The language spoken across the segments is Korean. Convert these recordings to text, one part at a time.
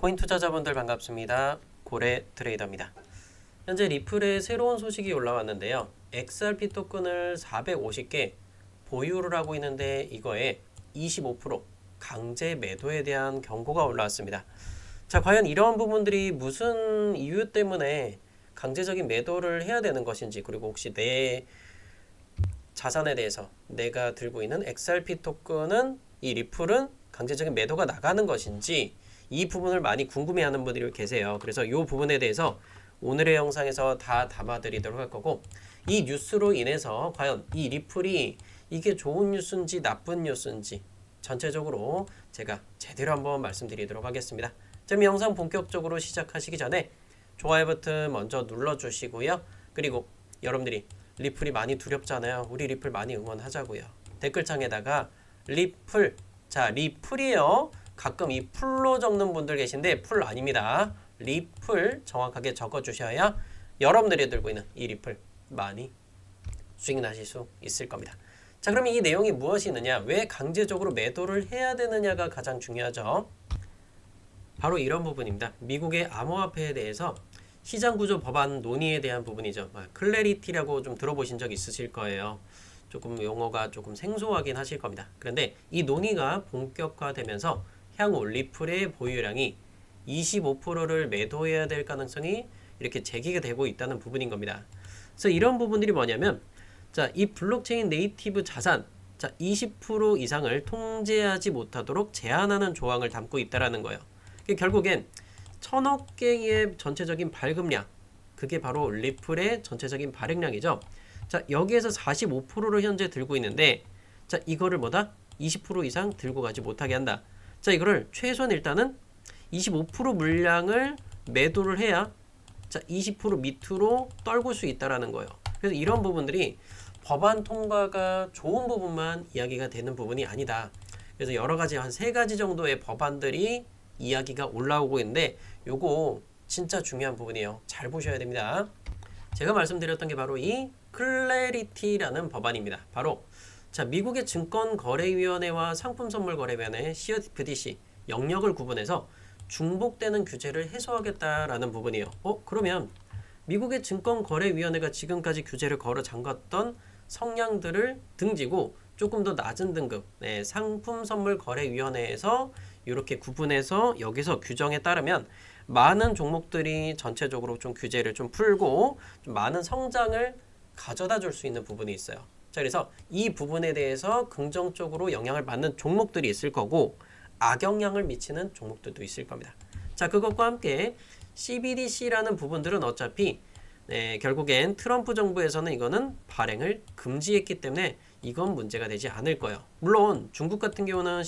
코인 투자자분들 반갑습니다. 고래 트레이더입니다. 현재 리플에 새로운 소식이 올라왔는데요. XRP 토큰을 450개 보유를 하고 있는데 이거에 25% 강제 매도에 대한 경고가 올라왔습니다. 자, 과연 이러한 부분들이 무슨 이유 때문에 강제적인 매도를 해야 되는 것인지, 그리고 혹시 내 자산에 대해서 내가 들고 있는 XRP 토큰은 이 리플은 강제적인 매도가 나가는 것인지, 이 부분을 많이 궁금해하는 분들이 계세요. 그래서 이 부분에 대해서 오늘의 영상에서 다 담아드리도록 할 거고, 이 뉴스로 인해서 과연 이 리플이 이게 좋은 뉴스인지 나쁜 뉴스인지 전체적으로 제가 제대로 한번 말씀드리도록 하겠습니다. 그럼 영상 본격적으로 시작하시기 전에 좋아요 버튼 먼저 눌러주시고요. 그리고 여러분들이 리플이 많이 두렵잖아요. 우리 리플 많이 응원하자고요. 댓글창에다가 리플, 자 리플이요. 가끔 이 풀로 적는 분들 계신데 풀 아닙니다. 리플 정확하게 적어주셔야 여러분들이 들고 있는 이 리플 많이 수익 나실 수 있을 겁니다. 자, 그럼 이 내용이 무엇이느냐, 왜 강제적으로 매도를 해야 되느냐가 가장 중요하죠. 바로 이런 부분입니다. 미국의 암호화폐에 대해서 시장구조 법안 논의에 대한 부분이죠. 클래리티라고 좀 들어보신 적 있으실 거예요. 조금 용어가 조금 생소하긴 하실 겁니다. 그런데 이 논의가 본격화되면서 향후 리플의 보유량이 25%를 매도해야 될 가능성이 이렇게 제기가 되고 있다는 부분인 겁니다. 그래서 이런 부분들이 뭐냐면, 자, 이 블록체인 네이티브 자산, 자, 20% 이상을 통제하지 못하도록 제한하는 조항을 담고 있다라는 거예요. 결국엔 1000억 개의 전체적인 발급량, 그게 바로 리플의 전체적인 발행량이죠. 자, 여기에서 45%를 현재 들고 있는데, 자, 이거를 뭐다? 20% 이상 들고 가지 못하게 한다. 자, 이거를 최소한 일단은 25% 물량을 매도를 해야, 자, 20% 밑으로 떨굴 수 있다라는 거예요. 그래서 이런 부분들이 법안 통과가 좋은 부분만 이야기가 되는 부분이 아니다. 그래서 여러 가지 한 3가지 정도의 법안들이 이야기가 올라오고 있는데, 요거 진짜 중요한 부분이에요. 잘 보셔야 됩니다. 제가 말씀드렸던 게 바로 이 클래리티라는 법안입니다. 바로 자, 미국의 증권거래위원회와 상품선물거래위원회 CFTC 영역을 구분해서 중복되는 규제를 해소하겠다라는 부분이에요. 그러면 미국의 증권거래위원회가 지금까지 규제를 걸어 잠갔던 성향들을 등지고 조금 더 낮은 등급, 상품선물거래위원회에서 이렇게 구분해서 여기서 규정에 따르면 많은 종목들이 전체적으로 좀 규제를 좀 풀고 좀 많은 성장을 가져다 줄 수 있는 부분이 있어요. 자, 그래서 이 부분에 대해서 긍정적으로 영향을 받는 종목들이 있을 거고, 악영향을 미치는 종목들도 있을 겁니다. 자, 그것과 함께 CBDC라는 부분들은 어차피 결국엔 트럼프 정부에서는 이거는 발행을 금지했기 때문에 이건 문제가 되지 않을 거예요. 물론 중국 같은 경우는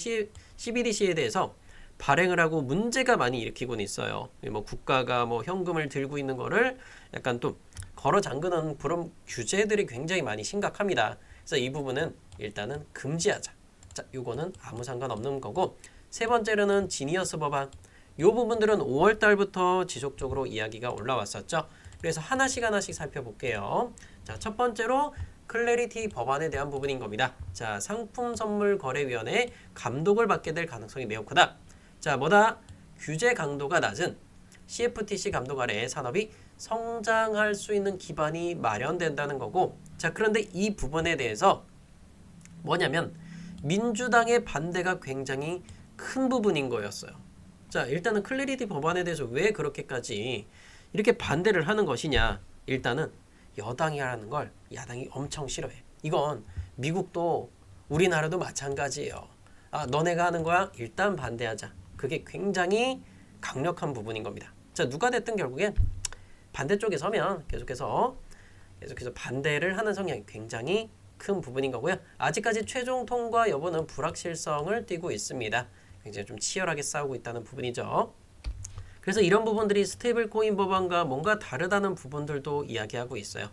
CBDC에 대해서 발행을 하고 문제가 많이 일으키고는 있어요. 뭐 국가가 뭐 현금을 들고 있는 거를 약간 또 걸어 잠그는 그런 규제들이 굉장히 많이 심각합니다. 그래서 이 부분은 일단은 금지하자. 자, 요거는 아무 상관없는 거고, 세 번째로는 지니어스 법안. 요 부분들은 5월 달부터 지속적으로 이야기가 올라왔었죠. 그래서 하나씩 살펴볼게요. 자, 첫 번째로 클래리티 법안에 대한 부분인 겁니다. 자, 상품선물거래위원회 감독을 받게 될 가능성이 매우 크다. 자, 뭐다? 규제 강도가 낮은 CFTC 감독 아래 산업이 성장할 수 있는 기반이 마련된다는 거고, 자, 그런데 이 부분에 대해서 뭐냐면 민주당의 반대가 굉장히 큰 부분인 거였어요. 자, 일단은 클래리티 법안에 대해서 왜 그렇게까지 이렇게 반대를 하는 것이냐. 일단은 여당이 하는 걸 야당이 엄청 싫어해. 이건 미국도 우리나라도 마찬가지예요. 너네가 하는 거야? 일단 반대하자. 그게 굉장히 강력한 부분인 겁니다. 자, 누가 됐든 결국엔 반대쪽에 서면 계속해서 반대를 하는 성향이 굉장히 큰 부분인 거고요. 아직까지 최종 통과 여부는 불확실성을 띠고 있습니다. 굉장히 좀 치열하게 싸우고 있다는 부분이죠. 그래서 이런 부분들이 스테이블 코인 법안과 뭔가 다르다는 부분들도 이야기하고 있어요.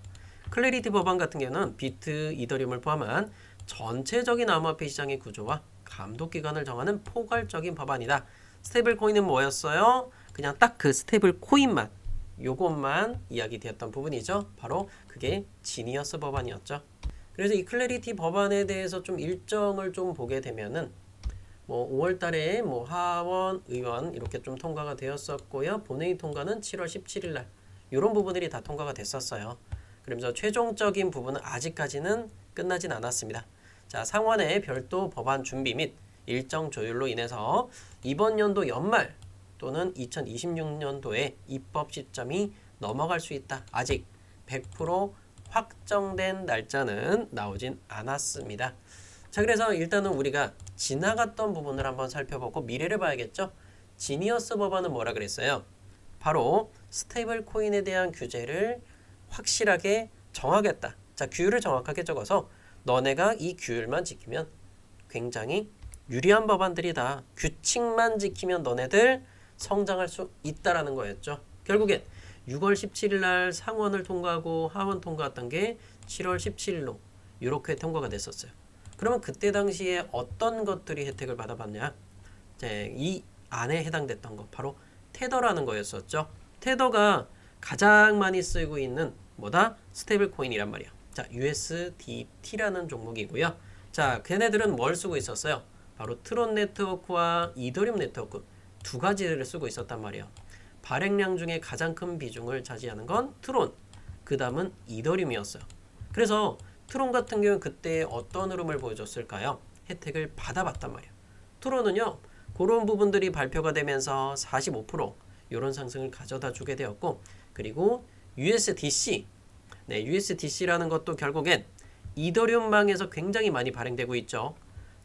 클래리티 법안 같은 경우는 비트, 이더리움을 포함한 전체적인 암호화폐 시장의 구조와 감독 기관을 정하는 포괄적인 법안이다. 스테이블 코인은 뭐였어요? 그냥 딱 그 스테이블 코인만, 요것만 이야기되었던 부분이죠. 바로 그게 지니어스 법안이었죠. 그래서 이 클래리티 법안에 대해서 좀 일정을 좀 보게 되면은 뭐 5월 달에 뭐 하원, 의원 이렇게 좀 통과가 되었었고요. 본회의 통과는 7월 17일 날. 이런 부분들이 다 통과가 됐었어요. 그러면서 최종적인 부분은 아직까지는 끝나진 않았습니다. 자, 상원의 별도 법안 준비 및 일정 조율로 인해서 이번 연도 연말 또는 2026년도에 입법 시점이 넘어갈 수 있다. 아직 100% 확정된 날짜는 나오진 않았습니다. 자, 그래서 일단은 우리가 지나갔던 부분을 한번 살펴보고 미래를 봐야겠죠. 지니어스 법안은 뭐라 그랬어요? 바로 스테이블 코인에 대한 규제를 확실하게 정하겠다. 자, 규율을 정확하게 적어서 너네가 이 규율만 지키면 굉장히 유리한 법안들이다. 규칙만 지키면 너네들 성장할 수 있다라는 거였죠. 결국엔 6월 17일 날 상원을 통과하고 하원 통과했던 게 7월 17일로 이렇게 통과가 됐었어요. 그러면 그때 당시에 어떤 것들이 혜택을 받아봤냐? 이 안에 해당됐던 거 바로 테더라는 거였었죠. 테더가 가장 많이 쓰이고 있는 뭐다? 스테이블 코인이란 말이야. 자, USDT라는 종목이고요. 자, 걔네들은 뭘 쓰고 있었어요? 바로 트론 네트워크와 이더리움 네트워크 두 가지를 쓰고 있었단 말이에요. 발행량 중에 가장 큰 비중을 차지하는 건 트론, 그 다음은 이더리움이었어요. 그래서 트론 같은 경우는 그때 어떤 흐름을 보여줬을까요? 혜택을 받아봤단 말이에요. 트론은요, 그런 부분들이 발표가 되면서 45% 이런 상승을 가져다 주게 되었고, 그리고 USDC, 네, USDC라는 것도 결국엔 이더리움망에서 굉장히 많이 발행되고 있죠.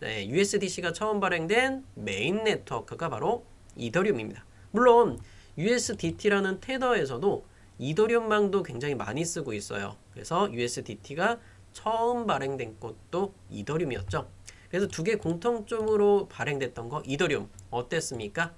네, USDC가 처음 발행된 메인 네트워크가 바로 이더리움입니다. 물론 USDT라는 테더에서도 이더리움망도 굉장히 많이 쓰고 있어요. 그래서 USDT가 처음 발행된 것도 이더리움이었죠. 그래서 두 개 공통점으로 발행됐던 거 이더리움 어땠습니까?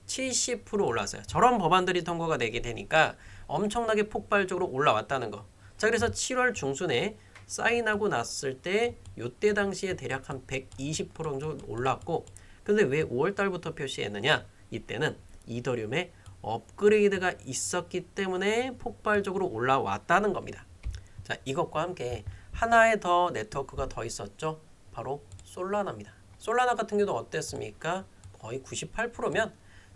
170% 올랐어요. 저런 법안들이 통과가 되게 되니까 엄청나게 폭발적으로 올라왔다는 거. 자, 그래서 7월 중순에 사인하고 났을 때 요때 당시에 대략 한 120% 정도 올랐고, 근데 왜 5월 달부터 표시했느냐? 이때는 이더리움에 업그레이드가 있었기 때문에 폭발적으로 올라왔다는 겁니다. 자, 이것과 함께 하나의 더 네트워크가 더 있었죠. 바로 솔라나입니다. 솔라나 같은 경우도 어땠습니까? 거의 98%면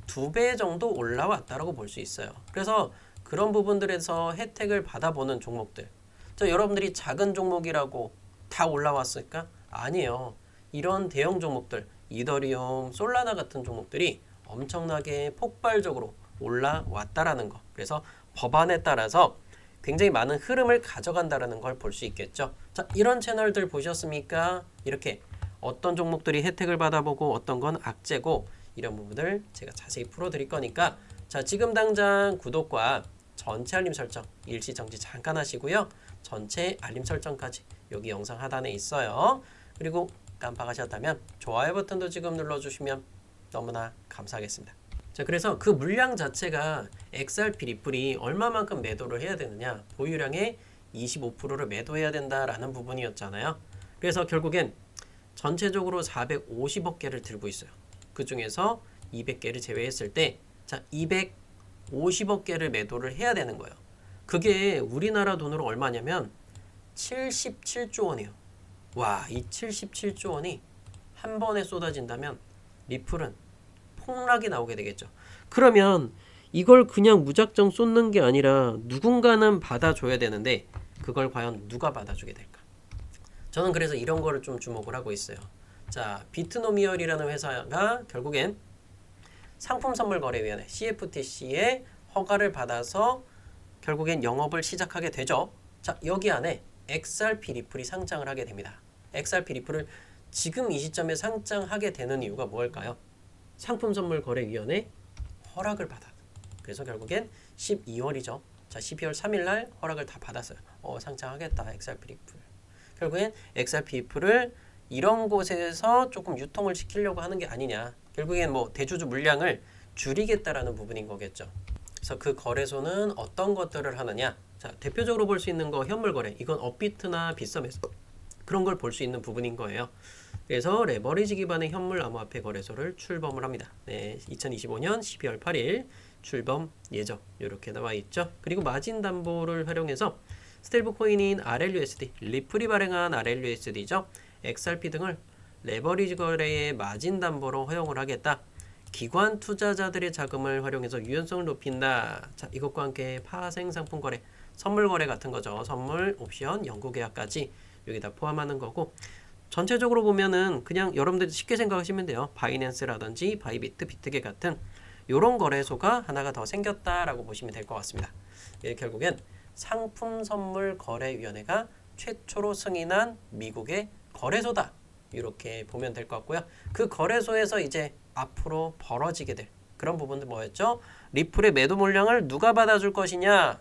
2배 정도 올라왔다라고 볼 수 있어요. 그래서 그런 부분들에서 혜택을 받아보는 종목들. 자, 여러분들이 작은 종목이라고 다 올라왔을까? 아니에요. 이런 대형 종목들, 이더리움, 솔라나 같은 종목들이 엄청나게 폭발적으로 올라왔다라는 거. 그래서 법안에 따라서 굉장히 많은 흐름을 가져간다라는 걸 볼 수 있겠죠. 자, 이런 채널들 보셨습니까? 이렇게 어떤 종목들이 혜택을 받아보고 어떤 건 악재고 이런 부분들 제가 자세히 풀어드릴 거니까 자, 지금 당장 구독과 전체 알림 설정 일시정지 잠깐 하시고요. 전체 알림 설정까지 여기 영상 하단에 있어요. 그리고 깜빡하셨다면 좋아요 버튼도 지금 눌러주시면 너무나 감사하겠습니다. 자, 그래서 그 물량 자체가 XRP 리플이 얼마만큼 매도를 해야 되느냐, 보유량의 25%를 매도해야 된다라는 부분이었잖아요. 그래서 결국엔 전체적으로 450억 개를 들고 있어요. 그 중에서 200개를 제외했을 때 자, 250억 개를 매도를 해야 되는 거예요. 그게 우리나라 돈으로 얼마냐면 77조 원이에요. 와, 이 77조 원이 한 번에 쏟아진다면 리플은 폭락이 나오게 되겠죠. 그러면 이걸 그냥 무작정 쏟는 게 아니라 누군가는 받아줘야 되는데 그걸 과연 누가 받아주게 될까? 저는 그래서 이런 거를 좀 주목을 하고 있어요. 자, 비트노미얼이라는 회사가 결국엔 상품선물거래위원회 CFTC의 허가를 받아서 결국엔 영업을 시작하게 되죠. 자, 여기 안에 XRP 리플이 상장을 하게 됩니다. XRP 리플을 지금 이 시점에 상장하게 되는 이유가 뭘까요? 상품선물거래위원회 허락을 받아. 그래서 결국엔 12월이죠. 자, 12월 3일 날 허락을 다 받았어요. 상장하겠다 XRP 리플. 결국엔 XRP 리플을 이런 곳에서 조금 유통을 시키려고 하는 게 아니냐. 결국엔 뭐 대주주 물량을 줄이겠다라는 부분인 거겠죠. 그래서 그 거래소는 어떤 것들을 하느냐. 자, 대표적으로 볼 수 있는 거 현물 거래. 이건 업비트나 빗썸에서 그런 걸 볼 수 있는 부분인 거예요. 그래서 레버리지 기반의 현물 암호화폐 거래소를 출범을 합니다. 네, 2025년 12월 8일 출범 예정 이렇게 나와 있죠. 그리고 마진 담보를 활용해서 스테이블 코인인 RLUSD, 리플이 발행한 RLUSD죠. XRP 등을 레버리지 거래의 마진 담보로 허용을 하겠다. 기관 투자자들의 자금을 활용해서 유연성을 높인다. 자, 이것과 함께 파생 상품 거래, 선물 거래 같은 거죠. 선물, 옵션, 연구 계약까지 여기다 포함하는 거고, 전체적으로 보면은 그냥 여러분들이 쉽게 생각하시면 돼요. 바이낸스라든지 바이비트, 비트게 같은 이런 거래소가 하나가 더 생겼다라고 보시면 될 것 같습니다. 결국엔 상품선물거래위원회가 최초로 승인한 미국의 거래소다. 이렇게 보면 될 것 같고요. 그 거래소에서 이제 앞으로 벌어지게 될 그런 부분들 뭐였죠? 리플의 매도 물량을 누가 받아줄 것이냐?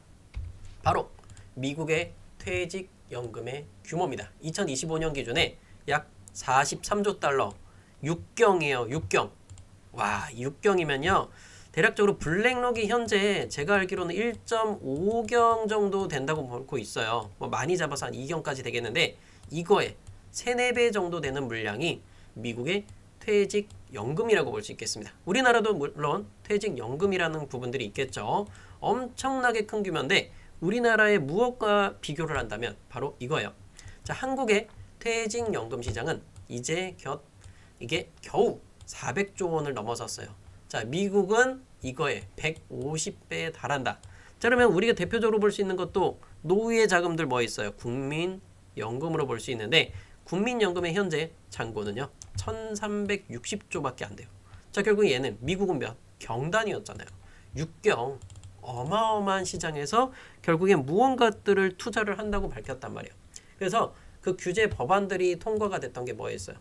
바로 미국의 퇴직연금의 규모입니다. 2025년 기준에 약 43조 달러, 6경이에요. 6경. 와, 6경이면요. 대략적으로 블랙록이 현재 제가 알기로는 1.5경 정도 된다고 보고 있어요. 뭐 많이 잡아서 한 2경까지 되겠는데 이거에 3, 4배 정도 되는 물량이 미국의 퇴직연금이라고 볼 수 있겠습니다. 우리나라도 물론 퇴직연금이라는 부분들이 있겠죠. 엄청나게 큰 규모인데 우리나라의 무엇과 비교를 한다면 바로 이거예요. 자, 한국의 퇴직연금 시장은 이게 겨우 400조 원을 넘어섰어요. 자, 미국은 이거에 150배에 달한다. 자, 그러면 우리가 대표적으로 볼 수 있는 것도 노후의 자금들 뭐 있어요? 국민연금으로 볼 수 있는데 국민연금의 현재 잔고는요 1360조밖에 안 돼요. 자, 결국 얘는 미국은 몇? 경단이었잖아요. 6경. 어마어마한 시장에서 결국엔 무언가들을 투자를 한다고 밝혔단 말이에요. 그래서 그 규제 법안들이 통과가 됐던 게 뭐였어요?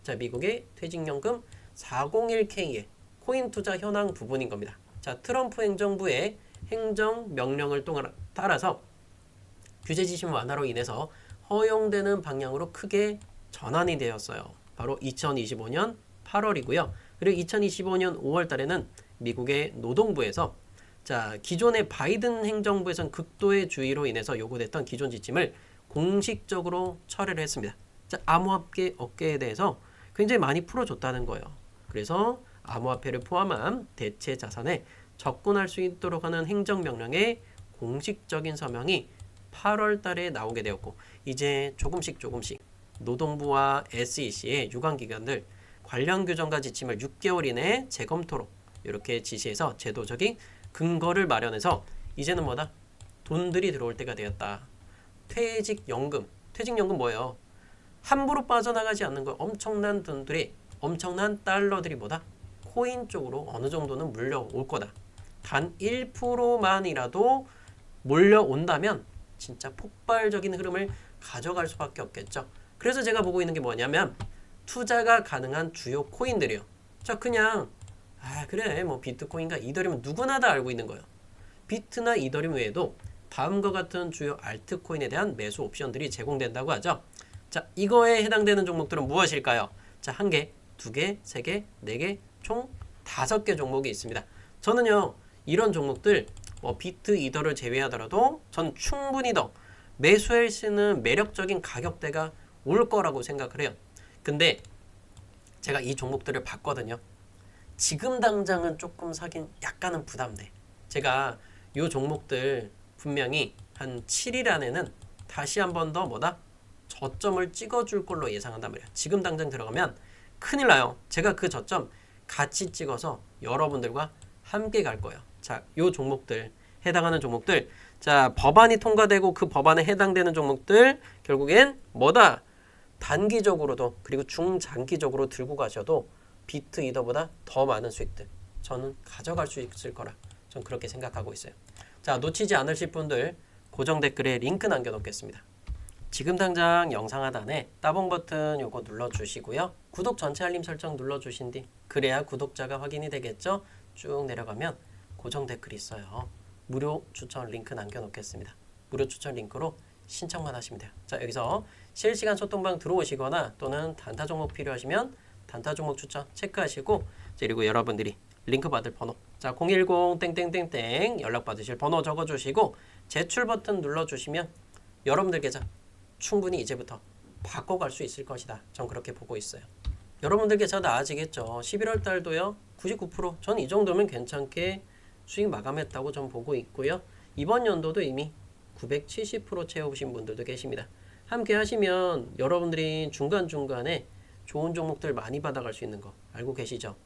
자, 미국의 퇴직연금 401k의 코인 투자 현황 부분인 겁니다. 자, 트럼프 행정부의 행정명령을 따라서 규제 지침 완화로 인해서 허용되는 방향으로 크게 전환이 되었어요. 바로 2025년 8월이고요. 그리고 2025년 5월 달에는 미국의 노동부에서 자, 기존의 바이든 행정부에선 극도의 주의로 인해서 요구됐던 기존 지침을 공식적으로 철회를 했습니다. 자, 암호화폐 업계에 대해서 굉장히 많이 풀어줬다는 거예요. 그래서 암호화폐를 포함한 대체 자산에 접근할 수 있도록 하는 행정명령의 공식적인 서명이 8월 달에 나오게 되었고 이제 조금씩 노동부와 SEC의 유관기관들 관련 규정과 지침을 6개월 이내에 재검토로 이렇게 지시해서 제도적인 근거를 마련해서 이제는 뭐다? 돈들이 들어올 때가 되었다. 퇴직연금 뭐예요? 함부로 빠져나가지 않는 거. 엄청난 돈들이, 엄청난 달러들이 뭐다? 코인 쪽으로 어느 정도는 물려올 거다. 단 1%만이라도 몰려온다면 진짜 폭발적인 흐름을 가져갈 수밖에 없겠죠. 그래서 제가 보고 있는 게 뭐냐면 투자가 가능한 주요 코인들이요. 자, 그냥 그래 뭐 비트코인과 이더리움 누구나 다 알고 있는 거예요. 비트나 이더리움 외에도 다음과 같은 주요 알트코인에 대한 매수 옵션들이 제공된다고 하죠. 자, 이거에 해당되는 종목들은 무엇일까요? 자, 1개, 2개, 3개, 4개, 총 5개 종목이 있습니다. 저는요, 이런 종목들 비트, 이더를 제외하더라도 전 충분히 더 매수할 수 있는 매력적인 가격대가 올 거라고 생각을 해요. 근데 제가 이 종목들을 봤거든요. 지금 당장은 조금 사긴 약간은 부담돼. 제가 이 종목들 분명히 한 7일 안에는 다시 한 번 더 뭐다? 저점을 찍어줄 걸로 예상한단 말이야. 지금 당장 들어가면 큰일 나요. 제가 그 저점 같이 찍어서 여러분들과 함께 갈 거예요. 자, 요 종목들, 해당하는 종목들, 자, 법안이 통과되고 그 법안에 해당되는 종목들 결국엔 뭐다? 단기적으로도 그리고 중장기적으로 들고 가셔도 비트 이더보다 더 많은 수익들 저는 가져갈 수 있을 거라 전 그렇게 생각하고 있어요. 자, 놓치지 않으실 분들 고정 댓글에 링크 남겨놓겠습니다. 지금 당장 영상 하단에 따봉 버튼 요거 눌러주시고요. 구독 전체 알림 설정 눌러주신 뒤 그래야 구독자가 확인이 되겠죠. 쭉 내려가면 고정 댓글이 있어요. 무료 추천 링크 남겨놓겠습니다. 무료 추천 링크로 신청만 하시면 돼요. 자, 여기서 실시간 소통방 들어오시거나 또는 단타 종목 필요하시면 단타 종목 추천 체크하시고, 그리고 여러분들이 링크 받을 번호, 자, 010 땡땡땡땡 연락 받으실 번호 적어주시고 제출 버튼 눌러주시면 여러분들 계좌 충분히 이제부터 바꿔갈 수 있을 것이다. 전 그렇게 보고 있어요. 여러분들 계좌 나아지겠죠. 11월 달도요 99%, 전 이 정도면 괜찮게 수익 마감했다고 전 보고 있고요. 이번 연도도 이미 970% 채우신 분들도 계십니다. 함께 하시면 여러분들이 중간중간에 좋은 종목들 많이 받아갈 수 있는 거 알고 계시죠?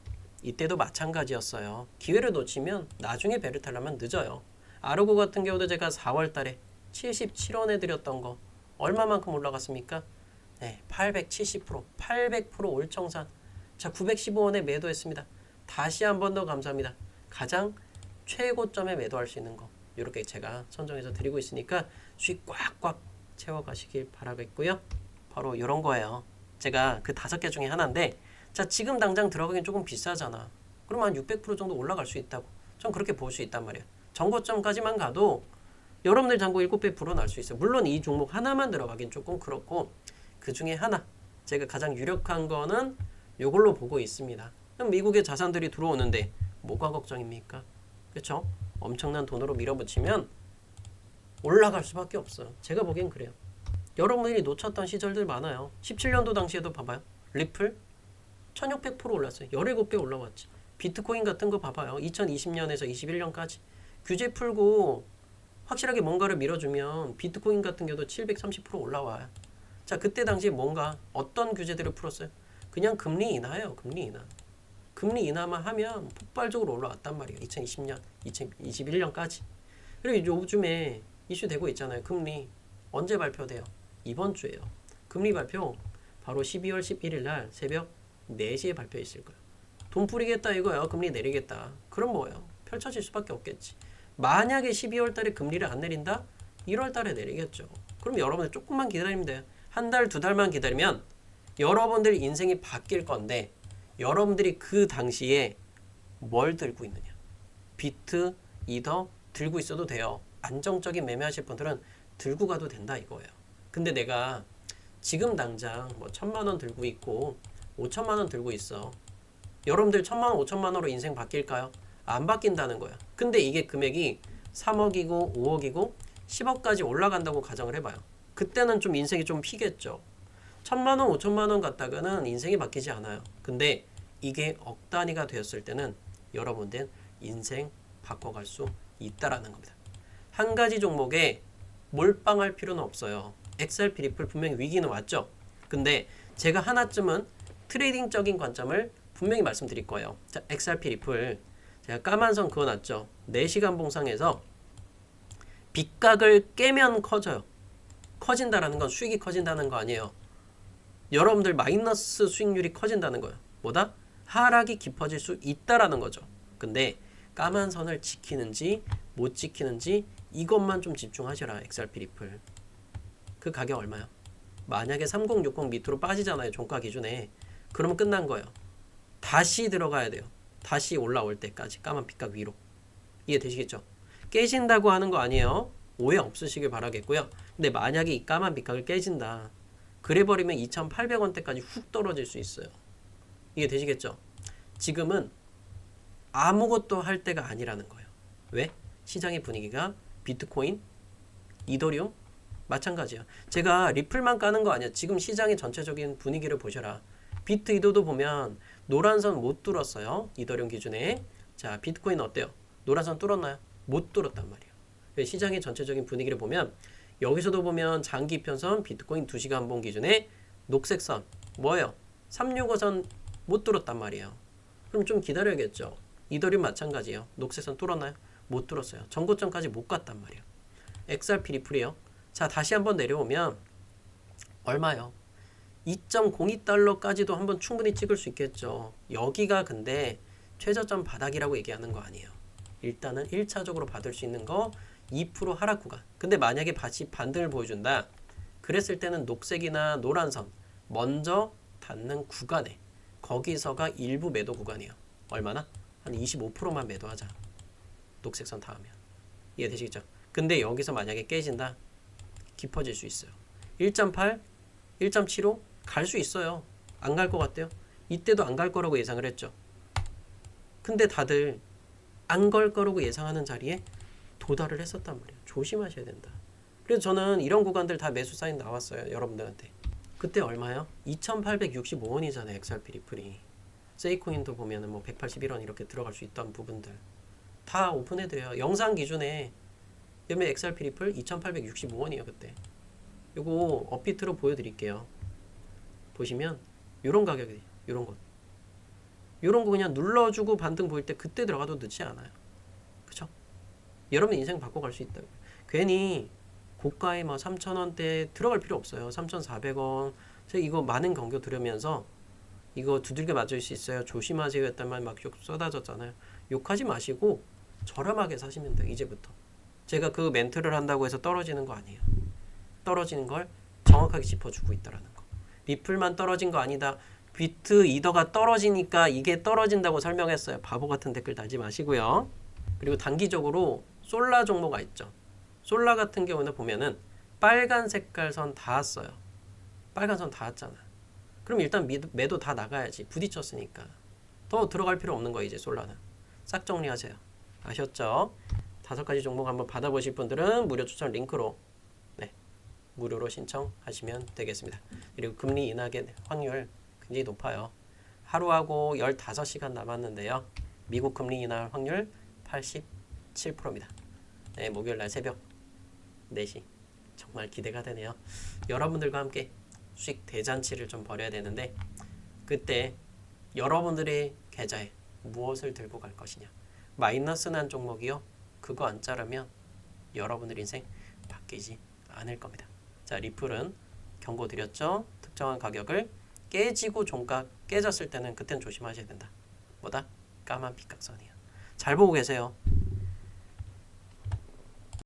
이때도 마찬가지였어요. 기회를 놓치면 나중에 배를 타려면 늦어요. 아르고 같은 경우도 제가 4월 달에 77원에 드렸던 거 얼마만큼 올라갔습니까? 네, 870%, 800% 올청산. 자, 915원에 매도했습니다. 다시 한 번 더 감사합니다. 가장 최고점에 매도할 수 있는 거 이렇게 제가 선정해서 드리고 있으니까 수익 꽉꽉 채워가시길 바라겠고요. 바로 이런 거예요. 제가 그 5개 중에 하나인데 자, 지금 당장 들어가긴 조금 비싸잖아. 그럼 한 600% 정도 올라갈 수 있다고. 전 그렇게 볼 수 있단 말이에요. 정고점까지만 가도 여러분들 잔고 7배 불어날 수 있어요. 물론 이 종목 하나만 들어가긴 조금 그렇고 그 중에 하나 제가 가장 유력한 거는 이걸로 보고 있습니다. 그럼 미국의 자산들이 들어오는데 뭐가 걱정입니까? 그렇죠? 엄청난 돈으로 밀어붙이면 올라갈 수밖에 없어요. 제가 보기엔 그래요. 여러분들이 놓쳤던 시절들 많아요. 17년도 당시에도 봐봐요. 리플 1600% 올랐어요. 17배 올라왔지. 비트코인 같은 거 봐봐요. 2020년에서 21년까지 규제 풀고 확실하게 뭔가를 밀어주면 비트코인 같은 경우도 730% 올라와요. 자, 그때 당시에 뭔가 어떤 규제들을 풀었어요? 그냥 금리 인하예요. 금리 인하. 금리 인하만 하면 폭발적으로 올라왔단 말이에요. 2020년, 2021년까지. 그리고 요즘에 이슈되고 있잖아요. 금리 언제 발표돼요? 이번 주에요. 금리 발표 바로 12월 11일 날 새벽 4시에 발표했을 거예요. 돈 뿌리겠다 이거예요. 금리 내리겠다. 그럼 뭐예요? 펼쳐질 수밖에 없겠지. 만약에 12월 달에 금리를 안 내린다? 1월 달에 내리겠죠. 그럼 여러분들 조금만 기다리면 돼요. 한 달, 2달만 기다리면 여러분들 인생이 바뀔 건데 여러분들이 그 당시에 뭘 들고 있느냐. 비트, 이더 들고 있어도 돼요. 안정적인 매매하실 분들은 들고 가도 된다 이거예요. 근데 내가 지금 당장 뭐 1000만 원 들고 있고 5천만 원 들고 있어. 여러분들 1000만 원, 5천만 원으로 인생 바뀔까요? 안 바뀐다는 거야. 근데 이게 금액이 3억이고 5억이고 10억까지 올라간다고 가정을 해봐요. 그때는 좀 인생이 좀 피겠죠. 1000만 원, 5천만 원 갖다가는 인생이 바뀌지 않아요. 근데 이게 억 단위가 되었을 때는 여러분들 인생 바꿔갈 수 있다라는 겁니다. 한 가지 종목에 몰빵할 필요는 없어요. XRP 리플 분명히 위기는 왔죠. 근데 제가 하나쯤은 트레이딩적인 관점을 분명히 말씀드릴 거예요. 자, XRP 리플 제가 까만 선 그어놨죠. 4시간 봉상에서 빗각을 깨면 커져요. 커진다라는 건 수익이 커진다는 거 아니에요. 여러분들 마이너스 수익률이 커진다는 거예요. 뭐다? 하락이 깊어질 수 있다라는 거죠. 근데 까만 선을 지키는지 못 지키는지 이것만 좀 집중하셔라. XRP 리플. 그 가격 얼마야? 만약에 3060 밑으로 빠지잖아요. 종가 기준에. 그러면 끝난 거예요. 다시 들어가야 돼요. 다시 올라올 때까지 까만 빗각 위로. 이해되시겠죠? 깨진다고 하는 거 아니에요. 오해 없으시길 바라겠고요. 근데 만약에 이 까만 빗각을 깨진다. 그래버리면 2,800원대까지 훅 떨어질 수 있어요. 이해되시겠죠? 지금은 아무것도 할 때가 아니라는 거예요. 왜? 시장의 분위기가 비트코인, 이더리움 마찬가지예요. 제가 리플만 까는 거 아니야. 지금 시장의 전체적인 분위기를 보셔라. 비트 이더도 보면 노란선 못 뚫었어요. 이더리움 기준에. 자, 비트코인 어때요? 노란선 뚫었나요? 못 뚫었단 말이에요. 시장의 전체적인 분위기를 보면 여기서도 보면 장기 이편선 비트코인 2시간 본 기준에 녹색선 뭐예요? 365선 못 뚫었단 말이에요. 그럼 좀 기다려야겠죠. 이더리움 마찬가지예요. 녹색선 뚫었나요? 못 뚫었어요. 전고점까지 못 갔단 말이에요. XRP 리플이요. 자, 다시 한번 내려오면 얼마요? 2.02달러까지도 한번 충분히 찍을 수 있겠죠. 여기가 근데 최저점 바닥이라고 얘기하는 거 아니에요. 일단은 1차적으로 받을 수 있는 거 2% 하락 구간. 근데 만약에 다시 반등을 보여준다. 그랬을 때는 녹색이나 노란선 먼저 닿는 구간에 거기서가 일부 매도 구간이에요. 얼마나? 한 25%만 매도하자. 녹색선 닿으면. 이해되시겠죠? 근데 여기서 만약에 깨진다. 깊어질 수 있어요. 1.8, 1.75 갈 수 있어요. 안 갈 것 같대요. 이때도 안 갈 거라고 예상을 했죠. 근데 다들 안 걸 거라고 예상하는 자리에 도달을 했었단 말이에요. 조심하셔야 된다. 그래서 저는 이런 구간들 다 매수 사인 나왔어요. 여러분들한테. 그때 얼마요? 2,865원이잖아요. XRP 리플이. 세이코인도 보면은 뭐 181원 이렇게 들어갈 수 있던 부분들 다 오픈해드려요. 영상 기준에 그러면 XRP 리플 2,865원이에요. 그때. 요거 업비트로 보여드릴게요. 보시면 요런 가격이 요런 거. 요런 거 그냥 눌러주고 반등 보일 때 그때 들어가도 늦지 않아요. 그쵸? 여러분 인생 바꿔갈 수 있다. 괜히 고가에 뭐 3,000원대 들어갈 필요 없어요. 3,400원. 제가 이거 많은 경고 들으면서 이거 두들겨 맞을 수 있어요. 조심하세요 했단 말 막 욕 쏟아졌잖아요. 욕하지 마시고 저렴하게 사시면 돼요. 이제부터. 제가 그 멘트를 한다고 해서 떨어지는 거 아니에요. 떨어지는 걸 정확하게 짚어주고 있다라는 거. 리플만 떨어진 거 아니다. 비트 이더가 떨어지니까 이게 떨어진다고 설명했어요. 바보 같은 댓글 달지 마시고요. 그리고 단기적으로 솔라 종목가 있죠. 솔라 같은 경우는 보면은 빨간 색깔 선 닿았어요. 빨간 선 닿았잖아. 그럼 일단 매도 다 나가야지. 부딪혔으니까. 더 들어갈 필요 없는 거예요. 이제 솔라는. 싹 정리하세요. 아셨죠? 5가지 종목 한번 받아보실 분들은 무료 추천 링크로 무료로 신청하시면 되겠습니다. 그리고 금리 인하의 확률 굉장히 높아요. 하루하고 15시간 남았는데요. 미국 금리 인하 확률 87%입니다. 네, 목요일날 새벽 4시 정말 기대가 되네요. 여러분들과 함께 수익 대잔치를 좀 벌여야 되는데 그때 여러분들의 계좌에 무엇을 들고 갈 것이냐. 마이너스 난 종목이요. 그거 안 자르면 여러분들 인생 바뀌지 않을 겁니다. 자, 리플은 경고 드렸죠. 특정한 가격을 깨지고 종가 깨졌을 때는 그땐 조심하셔야 된다. 뭐다? 까만 빗각선이야. 잘 보고 계세요.